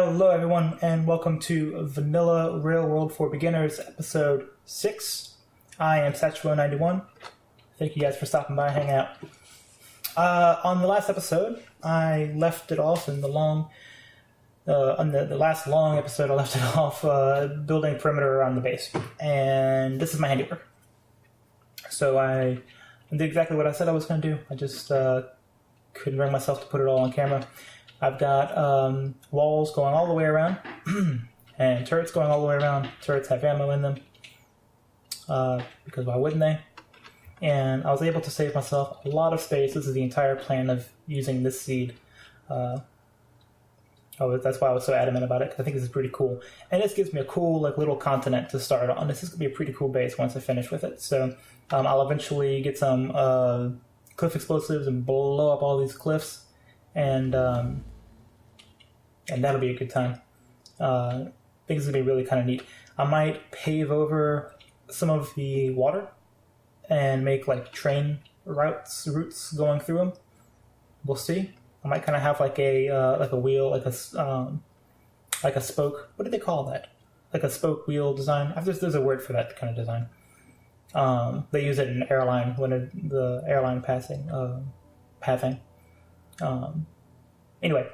Hello everyone and welcome to Vanilla Railworld for Beginners episode 6. I am Factorio 0.17. Thank you guys for stopping by and hanging out. On the last episode, I left it off in the long... on the last long episode, I left it off building a perimeter around the base. And this is my handiwork. So I did exactly what I said I was going to do. I just couldn't bring myself to put it all on camera. I've got walls going all the way around and turrets going all the way around. Turrets have ammo in them because why wouldn't they? And I was able to save myself a lot of space. This is the entire plan of using this seed. That's why I was so adamant about it, because I think this is pretty cool. And this gives me a cool little continent to start on. This is going to be a pretty cool base once I finish with it. So I'll eventually get some cliff explosives and blow up all these cliffs. And that'll be a good time. I think it's going to be really kind of neat. I might pave over some of the water and make train routes going through them. We'll see. I might kind of have like a wheel, like a spoke. What do they call that? Like a spoke wheel design. There's a word for that kind of design. They use it in airline when the airline pathing. Anyway,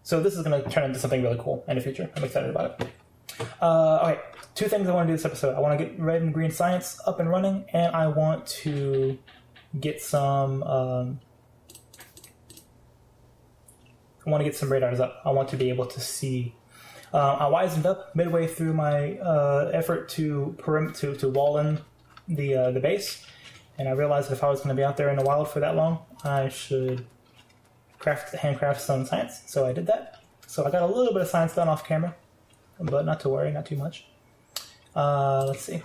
so this is going to turn into something really cool in the future. I'm excited about it. Okay, two things I want to do this episode. I want to get red and green science up and running, and I want to get some. I want to get some radars up. I want to be able to see. I wisened up midway through my effort to wall in the base, and I realized that if I was going to be out there in the wild for that long, I should handcraft some science. So I did that. So I got a little bit of science done off camera, but not to worry, not too much. Let's see.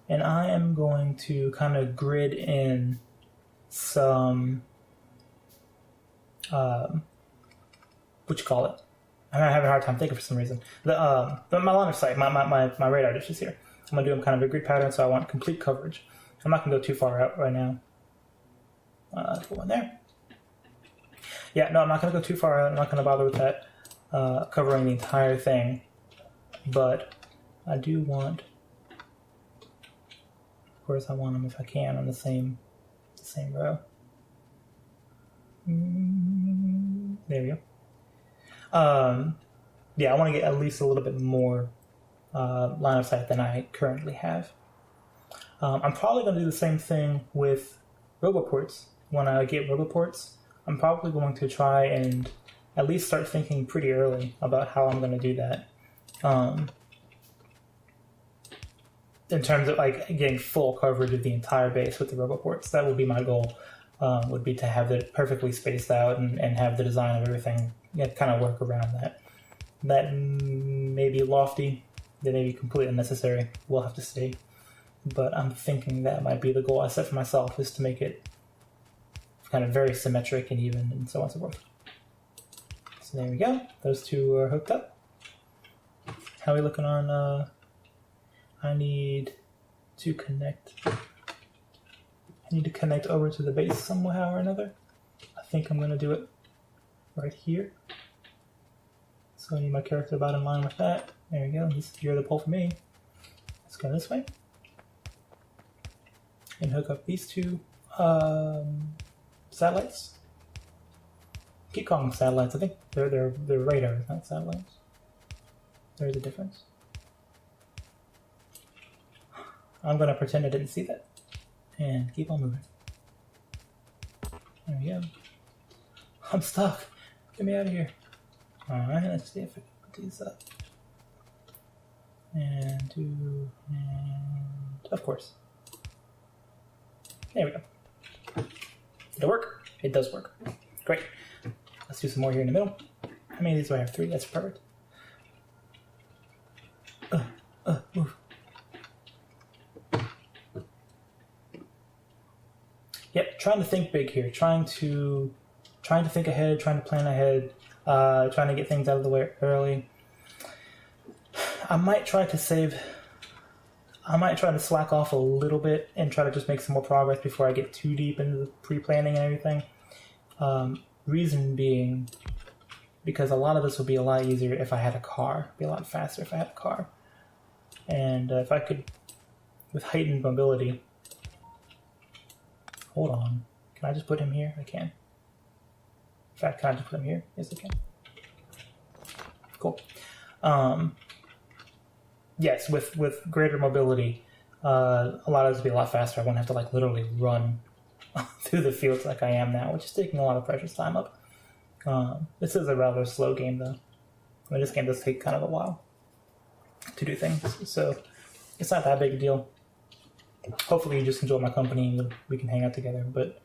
And I am going to kind of grid in some what you call it? I'm having a hard time thinking for some reason. My line of sight, my radar dishes here. I'm gonna do them kind of a grid pattern, so I want complete coverage. I'm not gonna go too far out right now. Go in there. Yeah, no, I'm not gonna go too far out. I'm not gonna bother with that covering the entire thing. But I do want, of course, I want them if I can on the same row. There we go. Yeah, I want to get at least a little bit more line of sight than I currently have. I'm probably going to do the same thing with roboports. When I get roboports, I'm probably going to try and at least start thinking pretty early about how I'm going to do that. In terms of getting full coverage of the entire base with the roboports, that would be my goal. Would be to have it perfectly spaced out and have the design of everything kind of work around that. That may be lofty, that may be completely unnecessary. We'll have to see. But I'm thinking that might be the goal I set for myself, is to make it kind of very symmetric and even and so on and so forth. So there we go. Those two are hooked up. How are we looking on... I need to connect over to the base somehow or another. I think I'm going to do it right here. So I need my character about in line with that. There we go. You're the pole for me. Let's go this way. And hook up these two satellites. Keep calling them satellites. I think they're radars, not satellites. There's a difference. I'm going to pretend I didn't see that. And keep on moving. There we go. I'm stuck. Get me out of here. Alright, let's see if I can put these up. And of course. There we go. Did it work? It does work. Great. Let's do some more here in the middle. How many of these do I have? 3? That's perfect. Move. Yep, trying to think big here. Trying to think ahead, trying to plan ahead, trying to get things out of the way early. I might try to slack off a little bit and try to just make some more progress before I get too deep into the pre-planning and everything. Reason being, because a lot of this would be a lot easier if I had a car. It'd be a lot faster if I had a car. And if I could, with heightened mobility, hold on. Can I just put him here? I can. In fact, can I just put him here? Yes, I can. Cool. Yes, with greater mobility, a lot of this would be a lot faster. I wouldn't have to like literally run through the fields like I am now, which is taking a lot of precious time up. This is a rather slow game, though. I mean, this game does take kind of a while to do things, so it's not that big a deal. Hopefully you just enjoy my company and we can hang out together, but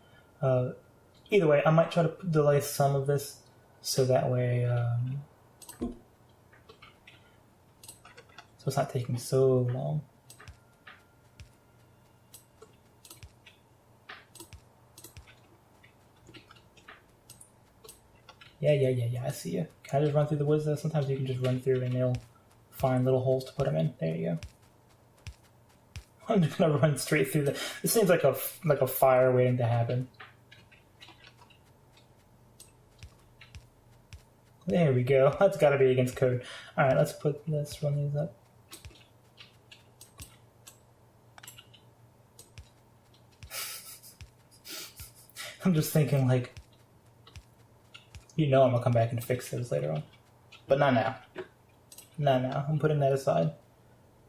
either way, I might try to delay some of this so that way so it's not taking so long. Yeah, I see you. Can I just run through the woods though? Sometimes you can just run through and they'll find little holes to put them in. There you go. I'm just gonna run straight through the... This seems like a fire waiting to happen. There we go. That's gotta be against code. Alright, let's run these up. I'm just thinking like, I'm gonna come back and fix those later on. But not now. Not now. I'm putting that aside.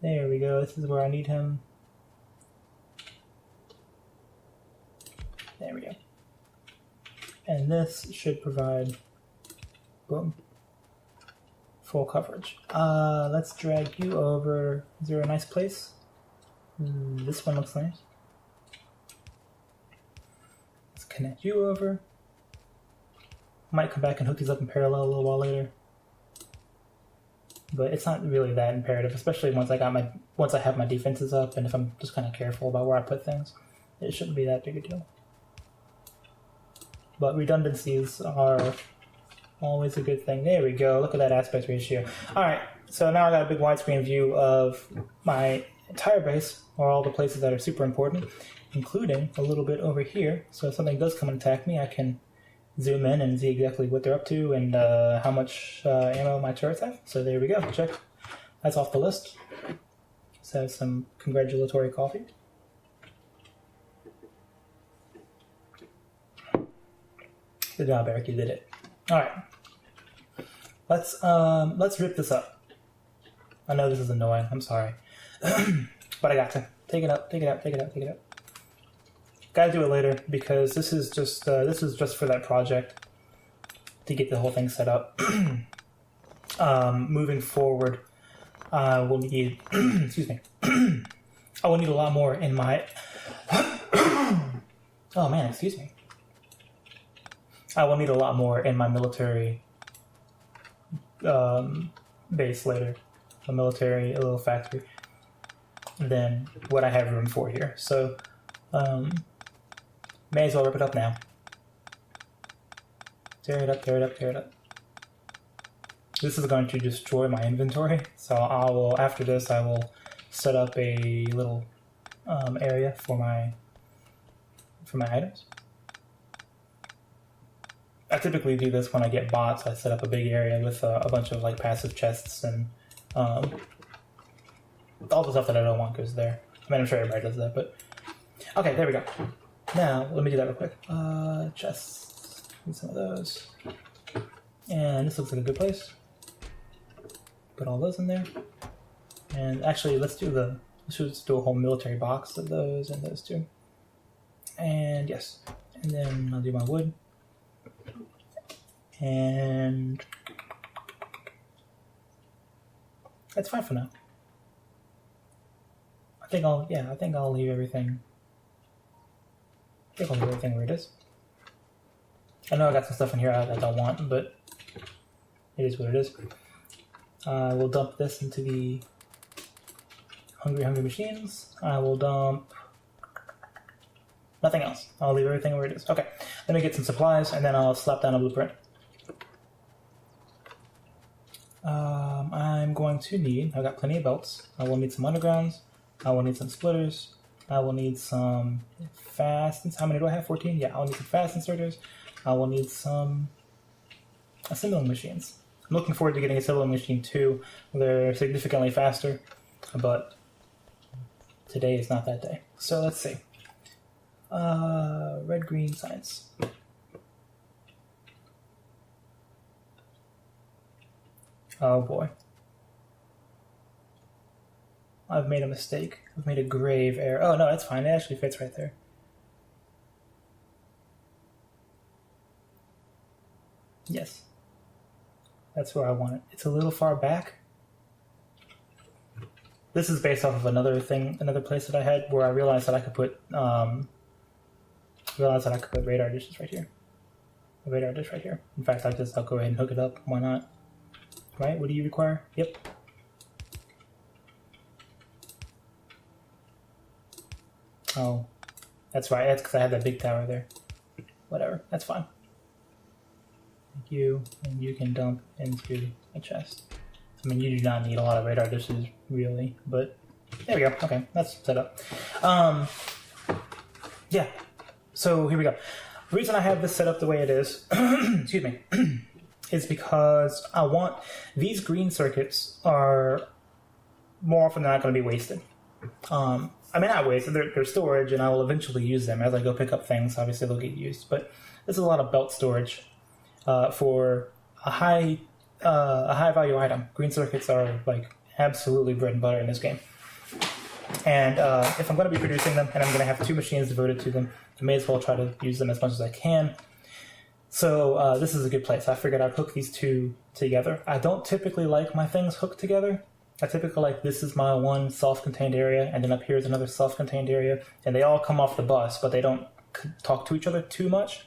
There we go. This is where I need him. There we go. And this should provide, boom, full coverage. Let's drag you over. Is there a nice place? This one looks nice. Let's connect you over. Might come back and hook these up in parallel a little while later. But it's not really that imperative, especially once I have my defenses up, and if I'm just kind of careful about where I put things, it shouldn't be that big a deal. But redundancies are always a good thing. There we go. Look at that aspect ratio. All right, so now I got a big widescreen view of my entire base, or all the places that are super important, including a little bit over here. So if something does come and attack me, I can zoom in and see exactly what they're up to and how much ammo my turrets have. So there we go. Check. That's off the list. Let's have some congratulatory coffee. Good job, Eric. You did it. All right. Let's rip this up. I know this is annoying. I'm sorry, but I got to take it up. Gotta do it later because this is just for that project to get the whole thing set up. Moving forward, we'll need excuse me. I will need a lot more in my oh man, excuse me. I will need a lot more in my military base later, a little factory, than what I have room for here. So. May as well rip it up now. Tear it up. This is going to destroy my inventory, so after this I will set up a little area for my items. I typically do this when I get bots. I set up a big area with a bunch of like passive chests and all the stuff that I don't want goes there. I mean, I'm sure everybody does that, but okay, there we go. Now, let me do that real quick. Chests. Need some of those. And this looks like a good place. Put all those in there. And actually, let's just do a whole military box of those and those two. And yes. And then I'll do my wood. And that's fine for now. I think I'll leave everything. I think I'll leave everything where it is. I know I got some stuff in here I don't want, but it is what it is. We'll dump this into the hungry machines. I will dump nothing else. I'll leave everything where it is. Okay, let me get some supplies and then I'll slap down a blueprint. I'm going to need, I've got plenty of belts. I will need some undergrounds. I will need some splitters. I will need some fast, how many do I have? 14? Yeah, I'll need some fast inserters. I will need some assembling machines. I'm looking forward to getting assembling machine 2. They're significantly faster, but today is not that day. So let's see. Red, green, science. Oh boy. I've made a mistake. I've made a grave error. Oh no, that's fine. It actually fits right there. Yes. That's where I want it. It's a little far back. This is based off of another place that I had where I realized that I could put radar dishes right here. A radar dish right here. In fact, I'll go ahead and hook it up. Why not? Right? What do you require? Yep. Oh, that's right. That's because I had that big tower there. Whatever. That's fine. Thank you. And you can dump into a chest. I mean, you do not need a lot of radar dishes, really, but there we go. Okay, that's set up. Yeah. So here we go. The reason I have this set up the way it is, excuse me, is because I want these green circuits are more often than not going to be wasted. I mean, not wasted. They're storage, and I will eventually use them as I go pick up things. Obviously, they'll get used, but this is a lot of belt storage for a high value item. Green circuits are like absolutely bread and butter in this game. And if I'm going to be producing them, and I'm going to have 2 machines devoted to them, I may as well try to use them as much as I can. So this is a good place. I figured I'd hook these 2 together. I don't typically like my things hooked together. I typically like this is my one self-contained area, and then up here is another self-contained area, and they all come off the bus, but they don't talk to each other too much.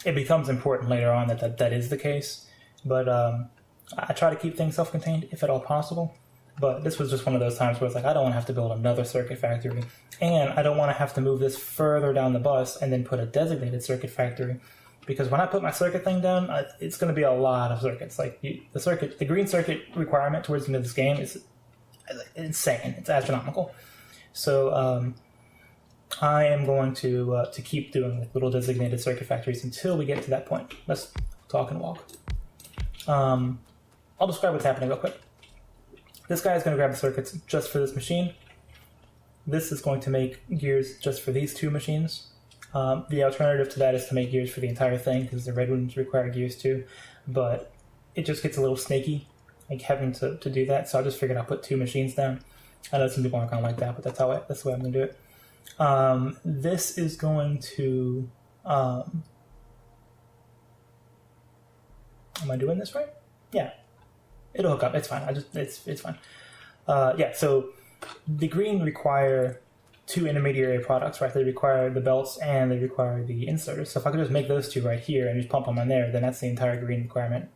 It becomes important later on that is the case, but I try to keep things self-contained if at all possible. But this was just one of those times where it's like, I don't want to have to build another circuit factory, and I don't want to have to move this further down the bus and then put a designated circuit factory, because when I put my circuit thing down, it's going to be a lot of circuits. Like the green circuit requirement towards the end of this game is insane. It's astronomical. So I am going to keep doing like little designated circuit factories until we get to that point. Let's talk and walk. I'll describe what's happening real quick. This guy is going to grab the circuits just for this machine. This is going to make gears just for these 2 machines. The alternative to that is to make gears for the entire thing, because the red ones require gears too. But it just gets a little snaky, like having to do that. So I just figured I'll put 2 machines down. I know some people aren't going to like that, but that's the way I'm going to do it. This is going to... am I doing this right? Yeah. It'll hook up. It's fine. It's fine. Yeah, so the green require 2 intermediary products, right? They require the belts and they require the inserters. So if I could just make those 2 right here and just pump them on there, then that's the entire green requirement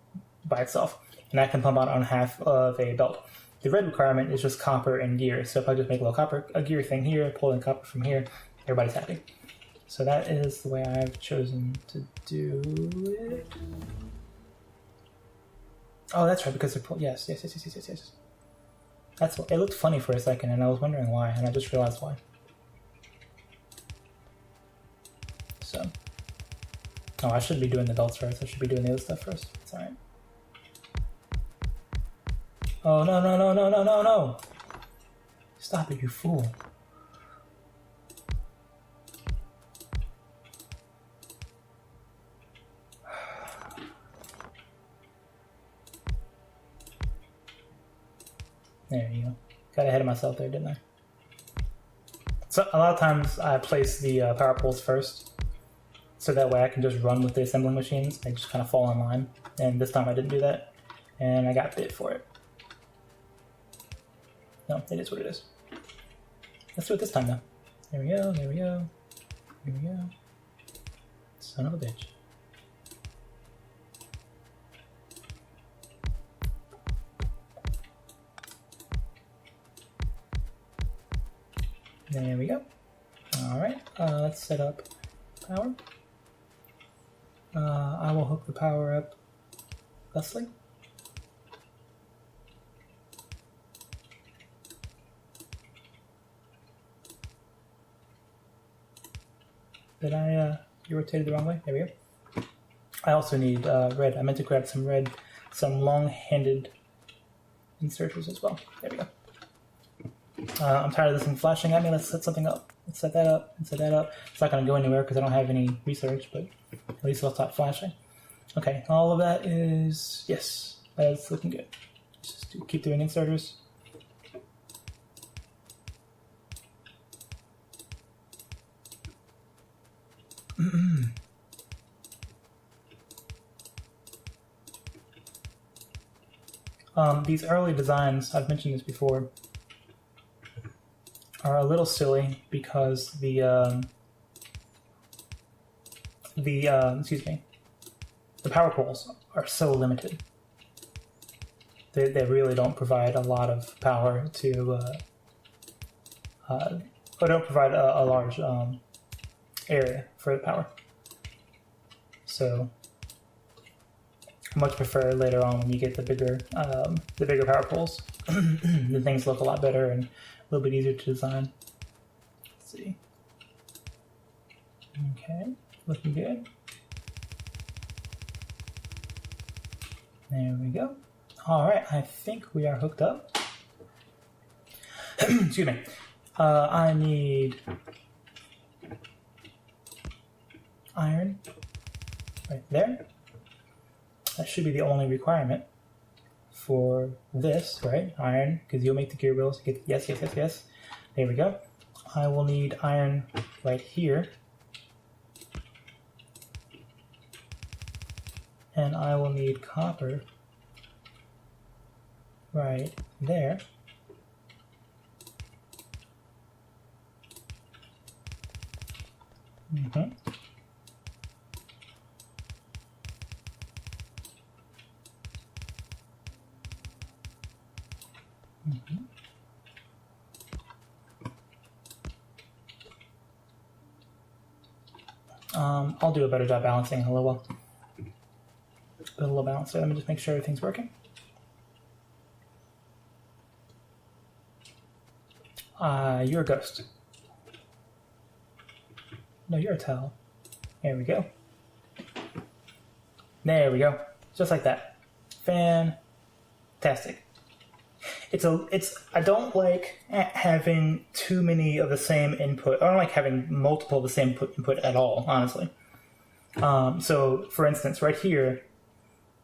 by itself. And I can pump out on half of a belt. The red requirement is just copper and gear. So if I just make a gear thing here, pull in copper from here, everybody's happy. So that is the way I've chosen to do it. Oh, that's right, because they're yes. That's what, it looked funny for a second, and I was wondering why, and I just realized why. So, oh, I shouldn't be doing the belts first. I should be doing the other stuff first. It's all right. Oh no! Stop it, you fool! There you go. Got ahead of myself there, didn't I? So a lot of times I place the power poles first, so that way I can just run with the assembling machines. They just kind of fall in line. And this time I didn't do that, and I got bit for it. No, it is what it is. Let's do it this time though. There we go. There we go. Here we go. Son of a bitch. There we go. Alright, let's set up power. I will hook the power up thusly. Did I, you rotated the wrong way? There we go. I also need red. I meant to grab some long-handed inserters as well. There we go. I'm tired of this thing flashing at me. Let's set something up. Let's set that up and set that up. It's not going to go anywhere because I don't have any research, but at least it'll stop flashing. Okay, all of that is... Yes, that's looking good. Just keep doing inserters. These early designs, I've mentioned this before, are a little silly because the power poles are so limited. They really don't provide a lot of power to, or don't provide a large area for the power. So I much prefer later on when you get the bigger power poles. The things look a lot better and a little bit easier to design. Let's see. Okay, looking good. There we go. All right, I think we are hooked up. Excuse me. I need iron right there. That should be the only requirement for this, right? Iron, because you'll make the gear wheels. Yes. There we go. I will need iron right here. And I will need copper right there. Mm-hmm. I'll do a better job balancing in a little while. Put a little balance there. Let me just make sure everything's working. You're a ghost. No, you're a towel. There we go. There we go. Just like that. Fantastic. I don't like having too many of the same input. I don't like having multiple of the same input at all, honestly. So, for instance, right here,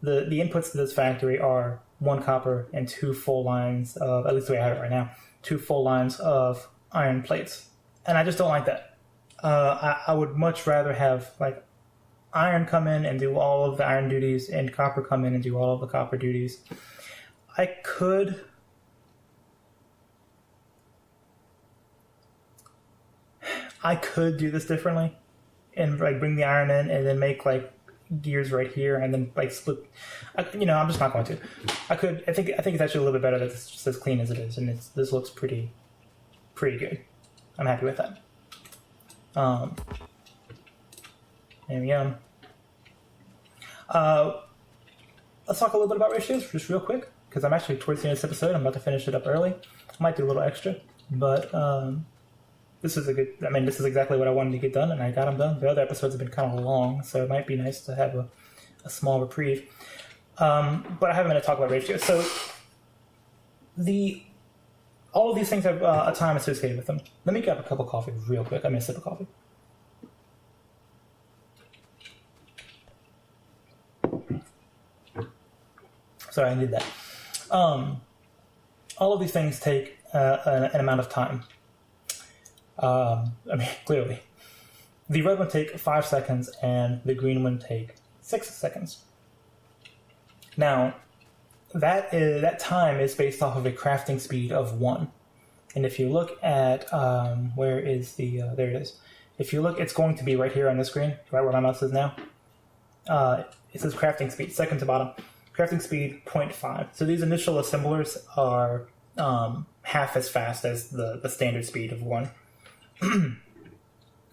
the inputs to this factory are 1 copper and 2 full lines of, at least the way I have it right now, 2 full lines of iron plates. And I just don't like that. I would much rather have, like, iron come in and do all of the iron duties and copper come in and do all of the copper duties. I could do this differently and like bring the iron in and then make like gears right here and then like split. I'm just not going to. I think it's actually a little bit better that it's just as clean as it is, and this looks pretty good. I'm happy with that. There we go. Let's talk a little bit about ratios just real quick because I'm actually towards the end of this episode. I'm about to finish it up early. I might do a little extra, but this is exactly what I wanted to get done, and I got them done. The other episodes have been kind of long, so it might be nice to have a small reprieve. But I have a minute to talk about ratios. So all of these things have a time associated with them. Let me grab a cup of coffee real quick. I'm going to sip of coffee. Sorry, I did that. All of these things take an amount of time. Clearly. The red one take 5 seconds and the green one take 6 seconds. Now, that time is based off of a crafting speed of 1. And if you look at, there it is. If you look, it's going to be right here on the screen, right where my mouse is now. It says crafting speed, second to bottom. Crafting speed 0.5. So these initial assemblers are half as fast as the standard speed of 1.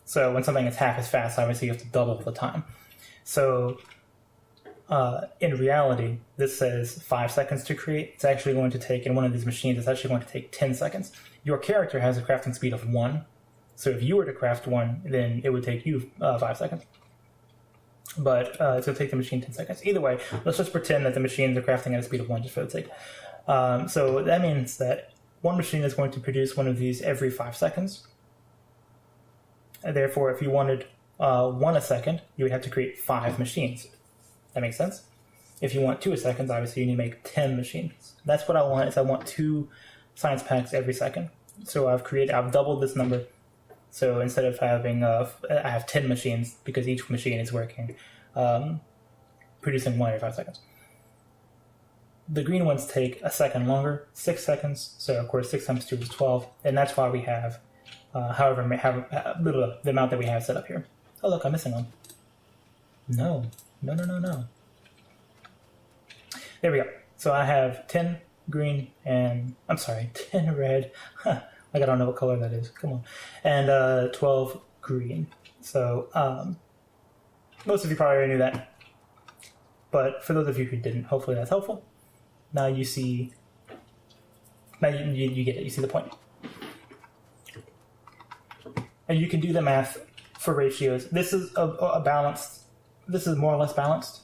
So when something is half as fast, obviously you have to double the time. So in reality, this says 5 seconds to create. It's actually going to take, in one of these machines, it's actually going to take 10 seconds. Your character has a crafting speed of 1. So if you were to craft one, then it would take you 5 seconds. but it's going to take the machine 10 seconds. Either way, let's just pretend that the machines are crafting at a speed of 1 just for the sake. So that means that one machine is going to produce one of these every 5 seconds. And therefore, if you wanted 1 a second, you would have to create 5 machines. That makes sense? If you want 2 a second, obviously you need to make 10 machines. That's what I want, is I want 2 science packs every second. So I've doubled this number. So instead of having, I have 10 machines because each machine is working, producing 1 every 5 seconds. The green ones take a second longer, 6 seconds. So of course 6 times 2 is 12, and that's why we have, the amount that we have set up here. Oh look, I'm missing one. No. There we go. So I have 10 green and, 10 red. Like I don't know what color that is. Come on. And 12 green. So most of you probably already knew that. But for those of you who didn't, hopefully that's helpful. Now you see, you get it. You see the point. And you can do the math for ratios. This is a balanced, this is more or less balanced.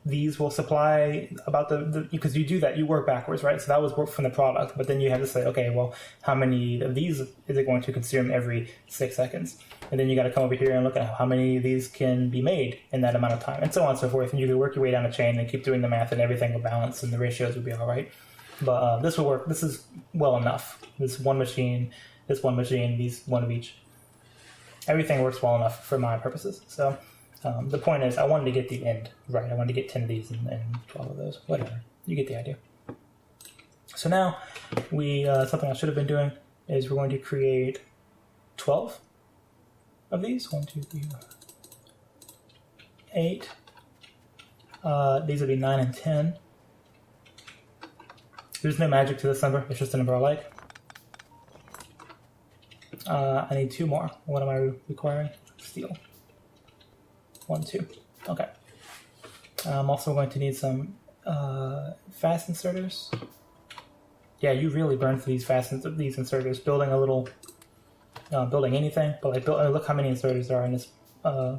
These will supply about because you do that, you work backwards, right? So that was work from the product, but then you have to say, okay, well, how many of these is it going to consume every 6 seconds? And then you got to come over here and look at how many of these can be made in that amount of time, and so on and so forth. And you can work your way down the chain and keep doing the math, and everything will balance, and the ratios will be all right. But this will work. This is well enough. This one machine, these one of each. Everything works well enough for my purposes. So the point is, I wanted to get the end right. I wanted to get 10 of these and 12 of those. Whatever. You get the idea. So now, something I should have been doing is we're going to create 12 of these. 1, 2, 3, 8. These will be 9 and 10. There's no magic to this number. It's just a number I like. I need 2 more. What am I requiring? Steel. 1, 2. Okay. I'm also going to need some fast inserters. Yeah, you really burn through these these inserters. Building anything, but look how many inserters there are in this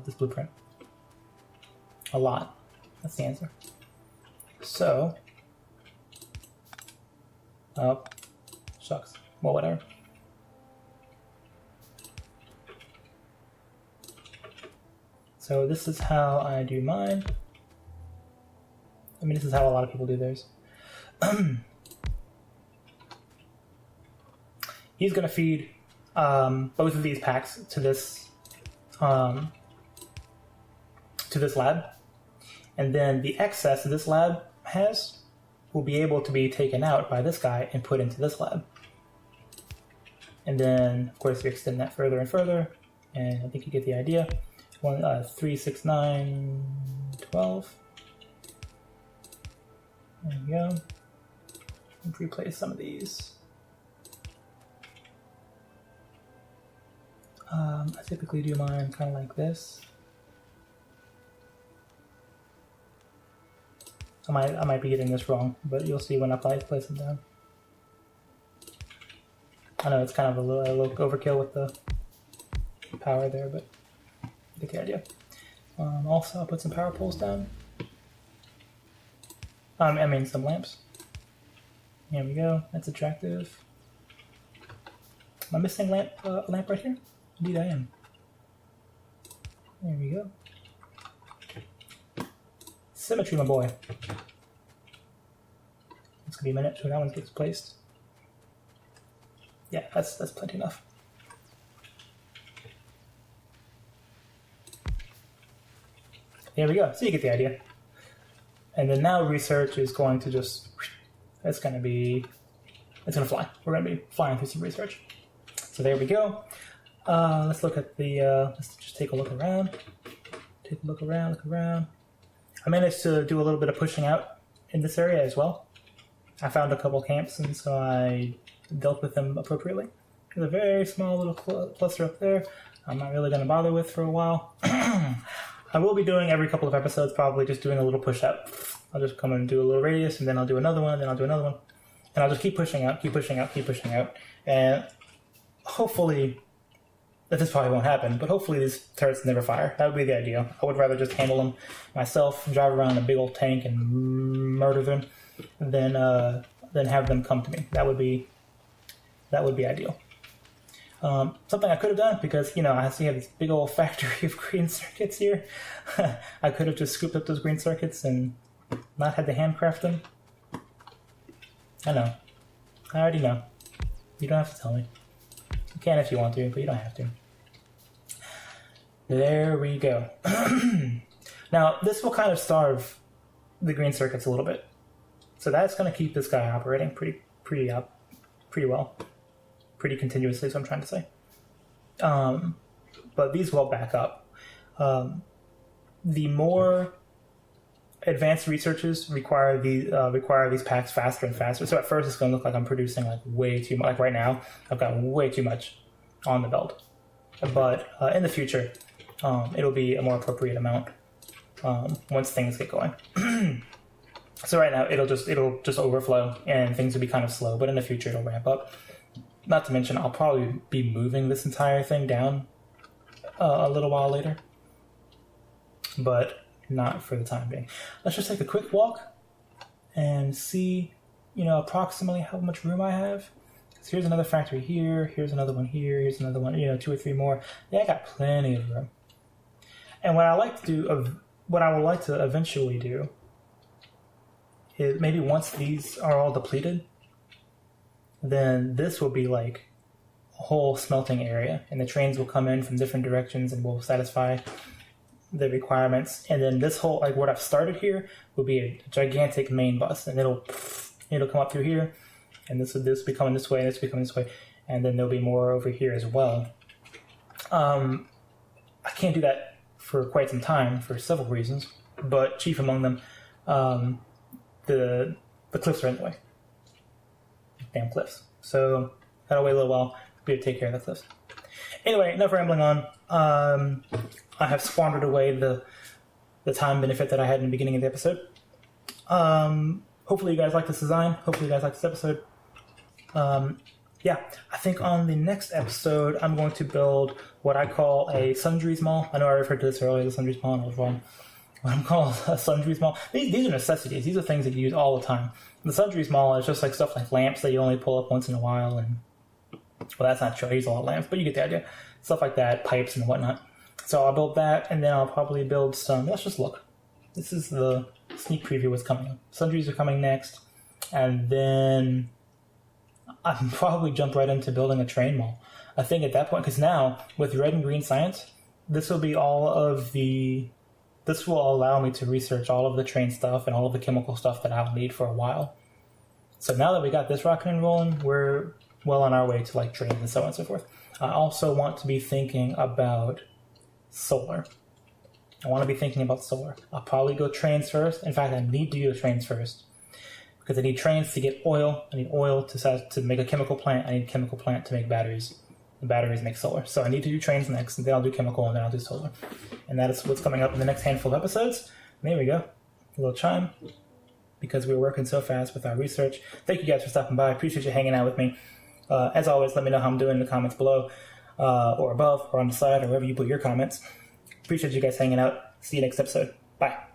this blueprint. A lot. That's the answer. So, oh, shucks. Well, whatever. So this is how I do mine. I mean, this is how a lot of people do theirs. He's going to feed both of these packs to this lab, and then the excess this lab has will be able to be taken out by this guy and put into this lab. And then, of course, you extend that further and further, and I think you get the idea. 3, 6, 9, 12. There we go. Let's replace some of these. I typically do mine kind of like this. I might be getting this wrong, but you'll see when I place them down. I know it's kind of a little overkill with the power there, but you get the idea. Also, I'll put some power poles down. I mean some lamps. Here we go. That's attractive. Am I missing lamp right here? Indeed, I am. There we go. Symmetry, my boy. It's gonna be a minute till that one gets placed. Yeah, that's plenty enough. There we go. So you get the idea. And then now research is going to just, it's going to fly. We're going to be flying through some research. So there we go. Let's look at let's just take a look around. Look around. I managed to do a little bit of pushing out in this area as well. I found a couple camps, and so I dealt with them appropriately. There's a very small little cluster up there I'm not really going to bother with for a while. I will be doing every couple of episodes, probably just doing a little push out. I'll just come and do a little radius, and then I'll do another one, and then I'll do another one. And I'll just keep pushing out. And hopefully this probably won't happen, but hopefully these turrets never fire. That would be the ideal. I would rather just handle them myself, drive around a big old tank and murder them, than have them come to me. That would be ideal. Something I could have done, because, I see I have this big old factory of green circuits here. I could have just scooped up those green circuits and not had to handcraft them. I know. I already know. You don't have to tell me. You can if you want to, but you don't have to. There we go. Now, this will kind of starve the green circuits a little bit. So that's going to keep this guy operating pretty well. Pretty continuously is what I'm trying to say. But these will back up. The more advanced researches require these packs faster and faster. So at first it's going to look like I'm producing like way too much. Like right now, I've got way too much on the belt. But in the future, it'll be a more appropriate amount once things get going. So right now it'll just overflow and things will be kind of slow. But in the future it'll ramp up. Not to mention I'll probably be moving this entire thing down a little while later. But not for the time being. Let's just take a quick walk and see, approximately how much room I have. So here's another factory here, here's another one here, here's another one, 2 or 3 more. Yeah, I got plenty of room. And what I would like to eventually do is maybe once these are all depleted, then this will be like a whole smelting area, and the trains will come in from different directions and will satisfy the requirements. And then this whole, like what I've started here, will be a gigantic main bus, and it'll come up through here, and this will be coming this way, and this will be coming this way, and then there'll be more over here as well. I can't do that for quite some time for several reasons, but chief among them, the cliffs are in the way. Damn cliffs. So gotta wait a little while to take care of the cliffs. Anyway, enough rambling on. I have squandered away the time benefit that I had in the beginning of the episode. Hopefully you guys like this design. Hopefully you guys like this episode. I think on the next episode, I'm going to build what I call a sundries mall. I know I referred to this earlier, the sundries mall, and I was wrong. What I'm calling a sundries mall. These are necessities. These are things that you use all the time. The sundries mall is just like stuff like lamps that you only pull up once in a while. And well, that's not true. I use a lot of lamps, but you get the idea. Stuff like that, pipes and whatnot. So I'll build that, and then I'll probably build some. Let's just look. This is the sneak preview of what's coming. Sundries are coming next, and then I'll probably jump right into building a train mall. I think at that point, because now with red and green science, this will allow me to research all of the train stuff and all of the chemical stuff that I'll need for a while. So now that we got this rocking and rolling, we're well on our way to like trains and so on and so forth. I also want to be thinking about solar. I'll probably go trains first. In fact, I need to go trains first because I need trains to get oil. I need oil to make a chemical plant. I need a chemical plant to make batteries. The batteries make solar. So I need to do trains next, and then I'll do chemical, and then I'll do solar. And that is what's coming up in the next handful of episodes. And there we go. A little chime because we're working so fast with our research. Thank you guys for stopping by. I appreciate you hanging out with me. As always, let me know how I'm doing in the comments below, or above, or on the side, or wherever you put your comments. Appreciate you guys hanging out. See you next episode. Bye.